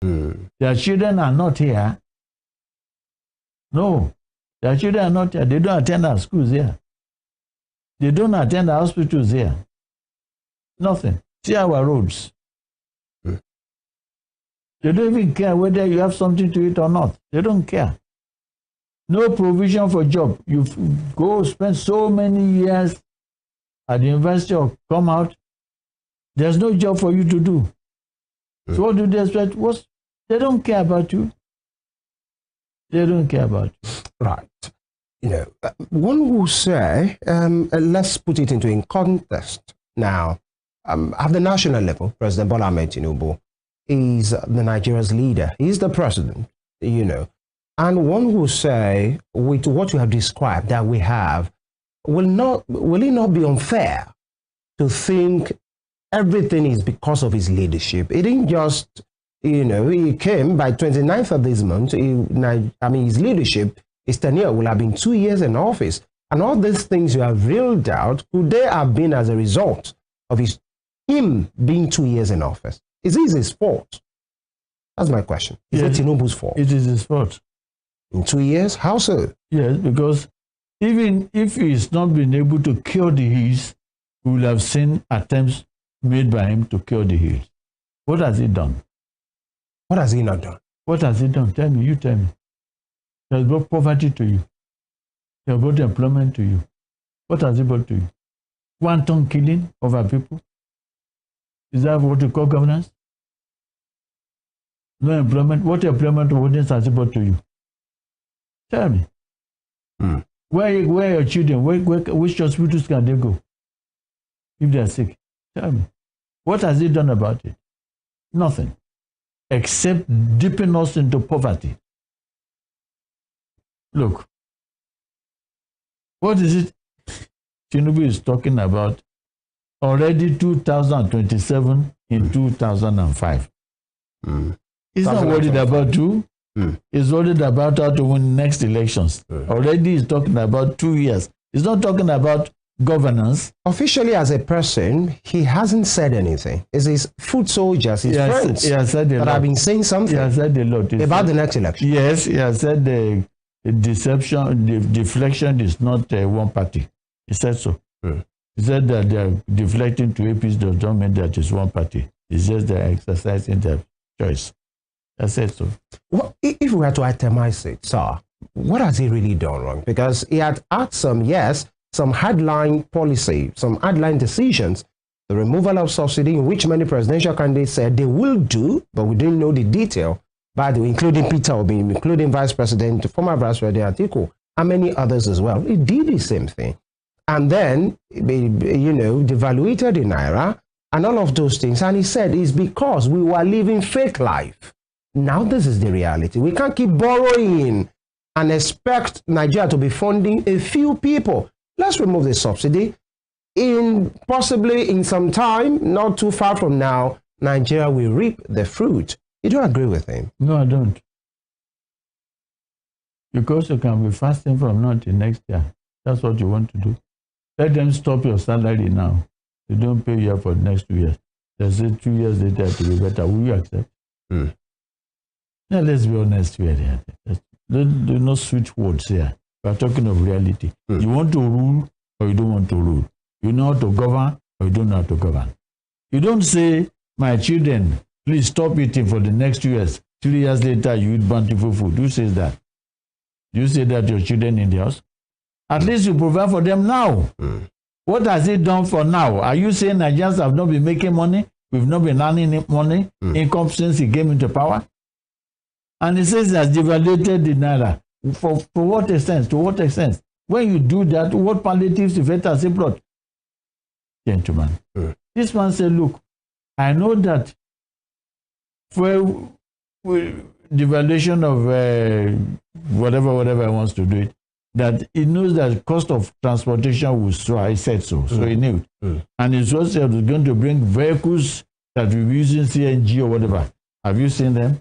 Their children are not here. No, their children are not here. They don't attend our schools here. They don't attend our hospitals here. Nothing. See our roads. They don't even care whether you have something to eat or not. They don't care. No provision for job. You go spend so many years at the university or come out. There's no job for you to do. So what do they expect? They don't care about you. They don't care about you. Right. One will say, let's put it in context now. At the national level, President Bola Ahmed Tinubu is the Nigeria's leader. He's the president, And one will say, with what you have described that we have, will it not be unfair to think everything is because of his leadership? It didn't just, he came by 29th of this month. His leadership, his tenure will have been 2 years in office. And all these things you have reeled out, could they have been as a result of him being 2 years in office? Is it his fault? That's my question. Is it Tinubu's fault? It is his fault. In 2 years? How so? Yes, because even if he's not been able to cure the ills, we will have seen attempts made by him to cure the ills. What has he done? What has he not done? What has he done? Tell me, you tell me. He has brought poverty to you. He has brought employment to you. What has he brought to you? Quantum killing of our people? Is that what you call governance? No employment. What employment has he brought to you? Tell me. Where are your children? Which hospitals can they go if they are sick? Tell me. What has he done about it? Nothing. Except dipping us into poverty. Look. What is it Tinubu is talking about? Already 2027 in 2005. He's not worried about you. He's worried about how to win next elections. Already he's talking about 2 years. He's not talking about governance. Officially, as a person, he hasn't said anything. It's his foot soldiers, his friends, that have been saying something. He has said a lot. About the next election. Yes, he has said the deception, the deflection is not one party. He said so. He said that they are deflecting to APs does not mean that it's one party. It's just they're exercising their choice. I said so. Well, if we were to itemize it, sir, what has he really done wrong? Because he had some headline policy, some headline decisions, the removal of subsidy, in which many presidential candidates said they will do, but we didn't know the detail, by the way, including Peter Obi, including Vice President, former Vice President Atiku, and many others as well. He did the same thing. And then, devaluated the Naira and all of those things. And he said it's because we were living fake life. Now this is the reality. We can't keep borrowing and expect Nigeria to be funding a few people. Let's remove the subsidy. Possibly in some time, not too far from now, Nigeria will reap the fruit. You don't agree with him? No, I don't. Because you can be fasting from now till next year. That's what you want to do. Let them stop your salary now. They don't pay you for the next 2 years. They say 2 years later to be better. Will you accept? Now let's be honest here. There's no sweet words here. We are talking of reality. You want to rule or you don't want to rule. You know how to govern or you don't know how to govern. You don't say, my children, please stop eating for the next 2 years. 3 years later, you eat bountiful food. Who says that? Do you say that to your children in the house? At least you provide for them now. What has it done for now? Are you saying Nigerians have not been making money? We've not been earning money, income since he came into power? And he says he has devaluated the Naira. For what extent? To what extent? When you do that, what palliatives effect has it brought? Gentlemen, this man said, look, I know that for devaluation of whatever he wants to do it, that he knows that cost of transportation will soar. He said so. So he knew. And he also said he was going to bring vehicles that will be using CNG or whatever. Have you seen them?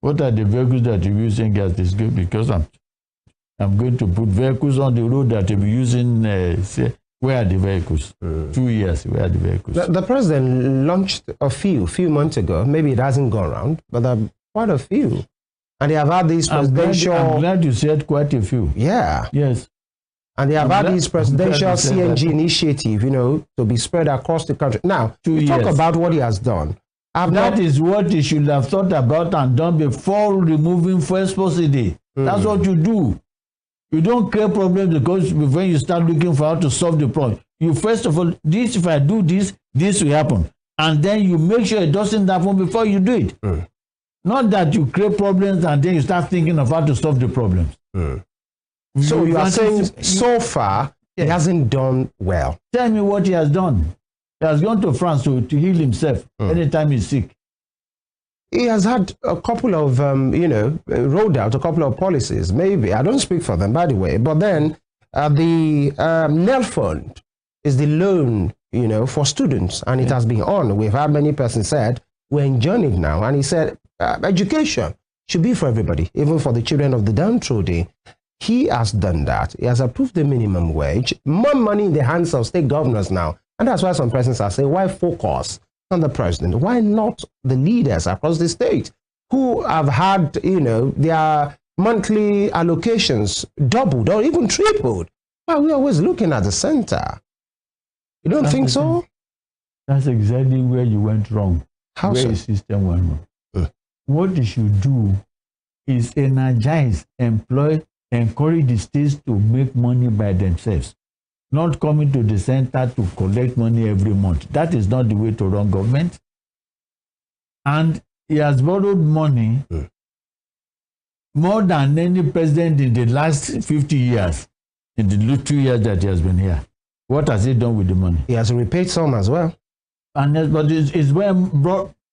What are the vehicles that you're using gas? Is good because I'm going to put vehicles on the road that will be using Where are the vehicles? 2 years, where are the vehicles? The president launched a few months ago. Maybe it hasn't gone around, but there are quite a few. And they have had these presidential... I'm glad you said quite a few. Yeah. Yes. And they have had this presidential CNG initiative, you know, to be spread across the country. Now, you talk about what he has done. That is what he should have thought about and done before removing first subsidy. That's what you do. You don't create problems because when you start looking for how to solve the problem, you first of all, this, if I do this, this will happen. And then you make sure it doesn't happen before you do it. Not that you create problems and then you start thinking of how to solve the problems. So you are saying so far, he hasn't done well. Tell me what he has done. He has gone to France to heal himself anytime he's sick. He has had a couple of, you know, rolled out a couple of policies, maybe. I don't speak for them, by the way. But then the NEL fund is the loan, you know, for students. And it has been on. We've had many persons said, we're enjoying it now. And he said, education should be for everybody, even for the children of the downtrodden. He has done that. He has approved the minimum wage. More money in the hands of state governors now. And that's why some persons are saying, why focus on the president? Why not the leaders across the state who have had, you know, their monthly allocations doubled or even tripled? Why are we always looking at the center? You don't think so? That's exactly where you went wrong. How where so? the system went wrong. What you should do is energize, employ, encourage the states to make money by themselves. Not coming to the center to collect money every month. That is not the way to run government. And he has borrowed money more than any president in the last 50 years, in the 2 years that he has been here. What has he done with the money? He has repaid some as well. And but it's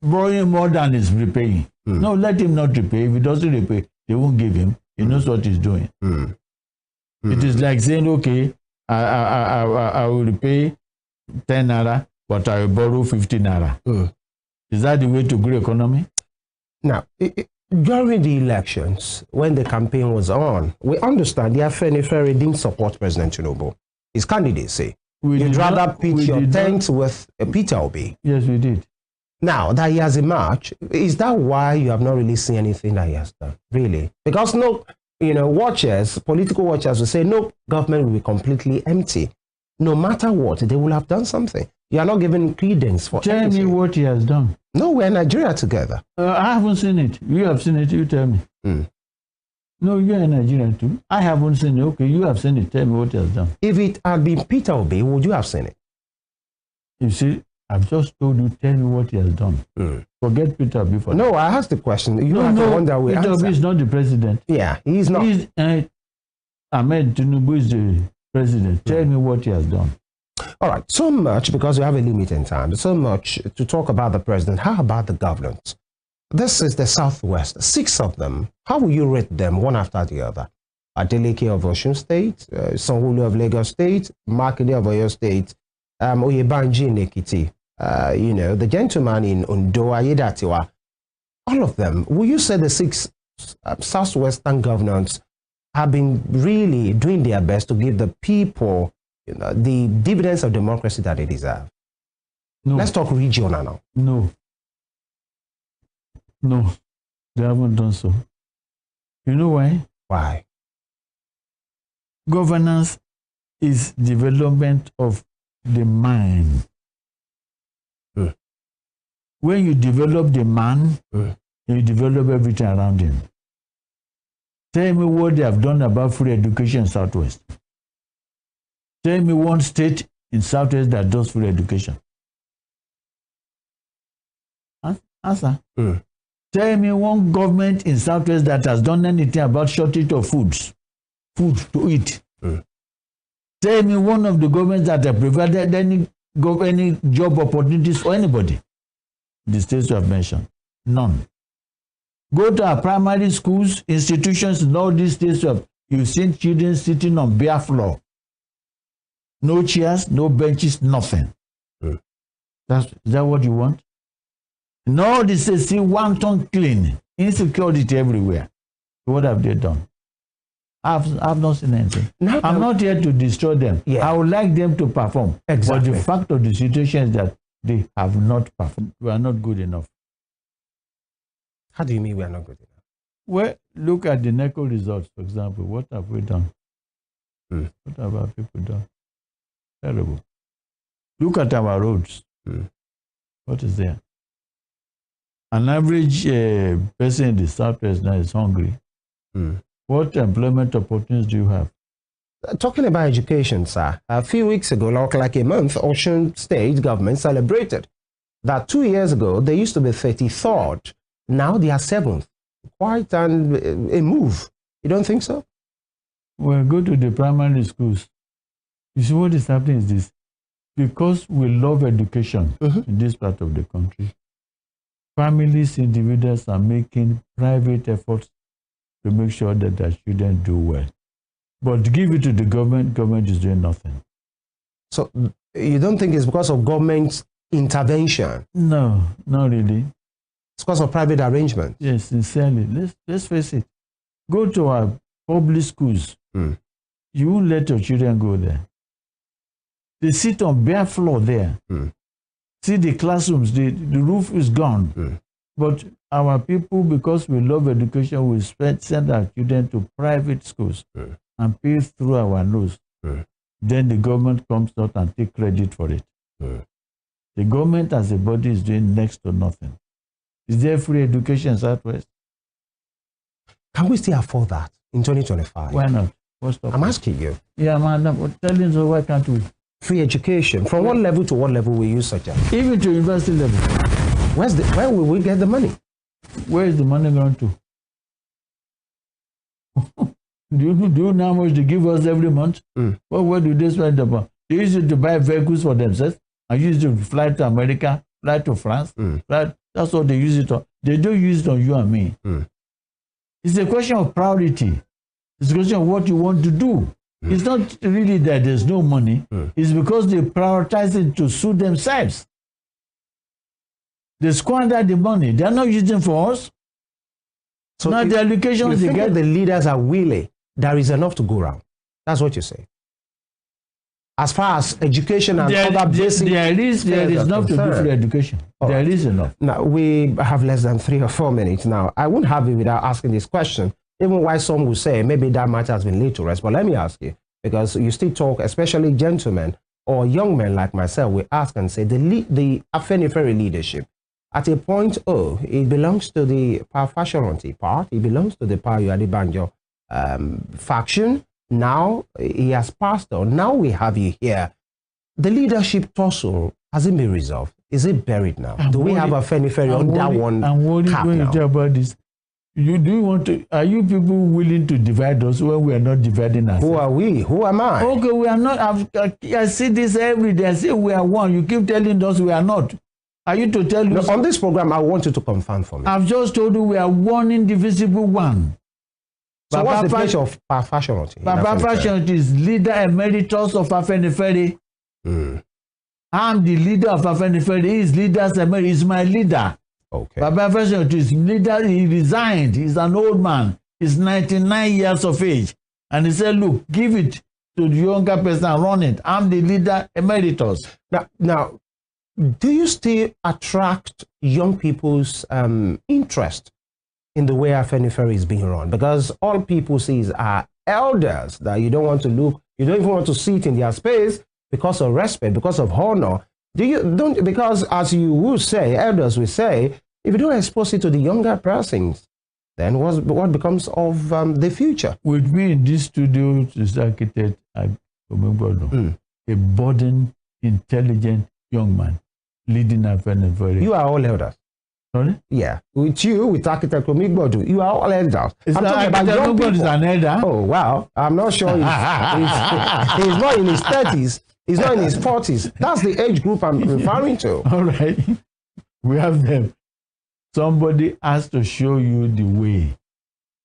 borrowing more than he's repaying. No, let him not repay. If he doesn't repay, they won't give him. He knows what he's doing. It is like saying, okay, I will repay 10 naira, but I will borrow 50 naira. Is that the way to grow economy? Now, during the elections, when the campaign was on, we understand the Afenifere didn't support President Tinubu. His candidacy. You'd rather pitch your tent with Peter Obi. Yes, we did. Now that he has emerged, is that why you have not really seen anything that he has done? Really? Because no, you know, watchers, political watchers will say, no, government will be completely empty. No matter what, they will have done something. You are not giving credence for Tell anything. me what he has done. No, we're in Nigeria together. I haven't seen it. You have seen it, you tell me. No, you're in Nigeria too. I haven't seen it. Okay, you have seen it. Tell me what he has done. If it had been Peter Obi, would you have seen it? You see, I've just told you, tell me what he has done. Forget Peter Obi for No, I asked the question. You have the one that we Peter Obi is not the president. Yeah, he's not. Ahmed Tinubu is the president. Tell me what he has done. All right, so much, because we have a limit in time, so much to talk about the president. How about the governance? This is the Southwest, 6 of them. How will you rate them one after the other? Adeleke of Osun State, Sanwo-Olu of Lagos State, Makinde of Oyo State, Oyebanji in Ekiti, you know, the gentleman in Ondo, Ayedatiwa, all of them. Will you say the 6 Southwestern governors have been really doing their best to give the people, you know, the dividends of democracy that they deserve? No. Let's talk regional now. No, they haven't done so. You know why? Why? Governance is development of the mind. When you develop the man, you develop everything around him. Tell me what they have done about free education in Southwest. Tell me one state in Southwest that does free education. Answer. Tell me one government in Southwest that has done anything about shortage of food to eat. Tell me one of the governments that have provided any job opportunities for anybody. The states you have mentioned, none. Go to our primary schools, institutions in all these states you've seen children sitting on bare floor. No chairs, no benches, nothing. Is that what you want? No, this is see one ton clean, insecurity everywhere. What have they done? I've not seen anything. I'm not here to destroy them. Yeah. I would like them to perform. Exactly. But the fact of the situation is that they have not performed. We are not good enough. How do you mean we are not good enough? Well, look at the NECO results, for example. What have we done? What have our people done? Terrible. Look at our roads. What is there? An average person in the Southwest now is hungry. What employment opportunities do you have? Talking about education, sir, a few weeks ago, like a month, Ocean State government celebrated that 2 years ago, they used to be 33rd. Now they are 7th. Quite a move. You don't think so? Well, go to the primary schools. You see what is happening is this. Because we love education in this part of the country, families, individuals are making private efforts to make sure that their children do well. But give it to the government is doing nothing. So you don't think it's because of government intervention? No, not really. It's because of private arrangement? Yes, sincerely. Let's face it. Go to our public schools. You won't let your children go there. They sit on bare floor there. See the classrooms, the roof is gone. But our people, because we love education, we send our children to private schools and pay through our nose. Then the government comes out and take credit for it. The government as a body is doing next to nothing. Is there free education in Southwest? Can we still afford that in 2025? Why not? I'm asking you. Yeah, man, I'm telling you, why can't we? Free education. From what level to what level will you suggest? Even to university level. Where will we get the money? Where is the money going to? do you know how much they give us every month? Well, where do they spend the money? They use it to buy vehicles for themselves and use it to fly to America, fly to France. That's what they use it on. They don't use it on you and me. It's a question of priority. It's a question of what you want to do. It's not really that there's no money. It's because they prioritize it to suit themselves. They squander the money. They're not using for us. So now the allocations they get. The leaders are willing. There is enough to go around. That's what you say. As far as education and other basic... There is enough to do for education. There is enough. Now, we have less than 3 or 4 minutes now. I wouldn't have it without asking this question. Even why some will say maybe that matter has been laid to rest. But let me ask you, because you still talk, especially gentlemen or young men like myself, we ask and say the Afenifere leadership, at a point, it belongs to the Parfashionati part, it belongs to the Payuadibanjo faction. Now he has passed on. Now we have you here. The leadership tussle, has it been resolved? Is it buried now? Do we have Afenifere on that one? I'm worried when you talk about this. Are you people willing to divide us when we are not dividing ourselves? Who are we? Who am I? Okay, we are not. I see this every day. I say we are one. You keep telling us we are not. Are you to tell us? On this program, I want you to confirm for me. I've just told you we are one indivisible one. So what's the place of Parfashionati? Parfashionati is leader emeritus of Afenifere. I'm the leader of Afenifere. He is leader emeritus. He's my leader. Okay. Baba President is leader. He resigned. He's an old man. He's 99 years of age. And he said, look, give it to the younger person and run it. I'm the leader emeritus. Now, do you still attract young people's interest in the way Afenifere is being run? Because all people see are elders that you don't want to look, you don't even want to sit in their space because of respect, because of honor. Because as you will say, elders will say, if you don't expose it to the younger persons, then what becomes of the future? With me in this studio is architect a budding, intelligent young man leading Afenifere. You are all elders. Sorry? Yeah. With you, with architect Omigbodu, you are all elders. I'm talking about young people. Is an elder. Oh, wow. I'm not sure he's not in his 30s. He's not in his 40s. That's the age group I'm referring to. All right. We have them. Somebody has to show you the way.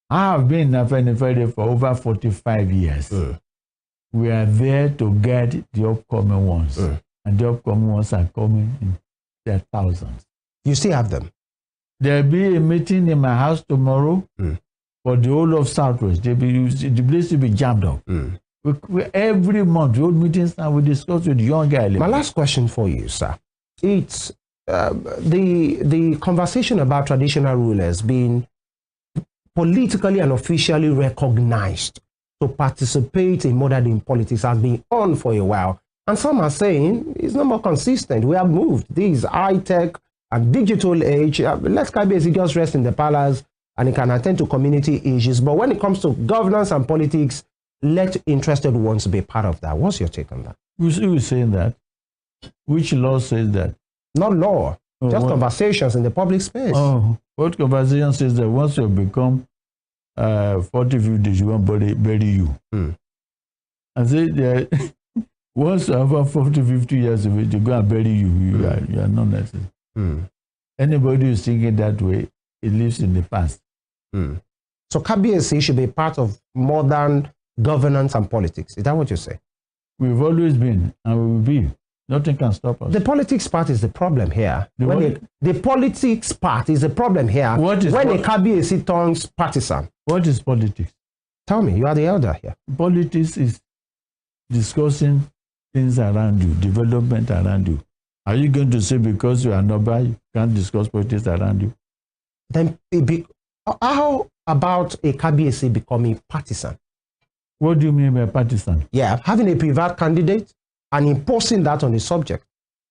I have been in Afenifere for over 45 years. We are there to guide the upcoming ones. And the upcoming ones are coming in their thousands. You still have them? There'll be a meeting in my house tomorrow. for the whole of Southwest. The place will be jammed up. Every month, we hold meetings and we discuss with young guys. My last question for you, sir. It's the conversation about traditional rulers being politically and officially recognized to participate in modern politics has been on for a while. And some are saying it's no more consistent. We have moved. This high-tech and digital age. Let Kabiyesi just rest in the palace and he can attend to community issues. But when it comes to governance and politics, let interested ones be part of that. What's your take on that? Who's saying that? Which law says that? Not law, just conversations in the public space. Oh, what conversation says that once you become 40, 50, you won't bury you. I say that once you have 40, 50 years of age, you go and bury you. You are not necessary. Anybody who's thinking that way, it lives in the past. So Kabiyesi should be part of modern governance and politics. Is that what you say? We've always been and we will be. Nothing can stop us. The politics part is the problem here. The politics part is the problem here when a Kabiyesi turns partisan. What is politics? Tell me, you are the elder here. Politics is discussing things around you, development around you. Are you going to say because you are Noba, you can't discuss politics around you? Then how about a Kabiyesi becoming partisan? What do you mean by partisan? Yeah, having a private candidate and imposing that on the subject.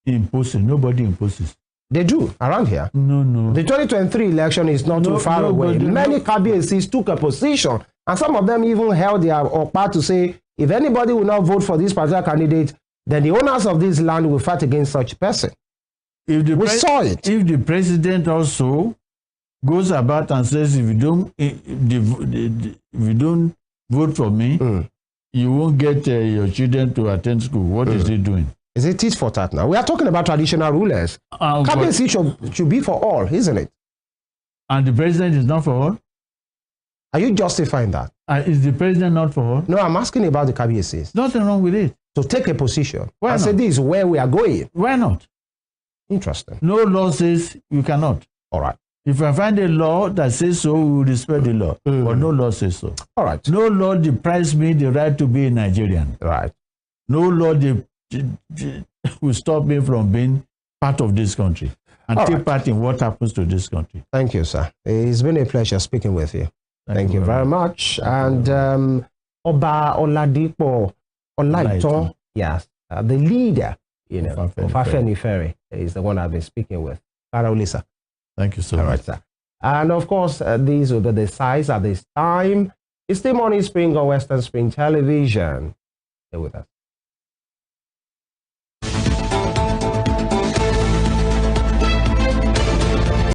Imposing? Nobody imposes. They do around here. No. The 2023 election is not too far away. Many Kabiyesis took a position, and some of them even held their part to say, if anybody will not vote for this particular candidate, then the owners of this land will fight against such person. We saw it. If the president also goes about and says, if you don't vote for me, you won't get your children to attend school. What is he doing? Is it tit for tat now? We are talking about traditional rulers. Kabiyesi should be for all, isn't it? And the president is not for all? Are you justifying that? Is the president not for all? No, I'm asking about the Kabiyesis. Nothing wrong with it. So take a position. Why not? Say this is where we are going. Why not? Interesting. No law says you cannot. All right. If I find a law that says so, we will respect the law. But no law says so. All right. No law deprives me the right to be a Nigerian. Right. No law will stop me from being part of this country and take part in what happens to this country. Thank you, sir. It's been a pleasure speaking with you. Thank you very much. And Oba Oladipo Olaiton, yes, the leader, of Afenifere is the one I've been speaking with. Karolisa. Thank you so much. All right, sir. And of course, these will be the size at this time. It's the Morning Spring on Western Spring Television. Stay with us.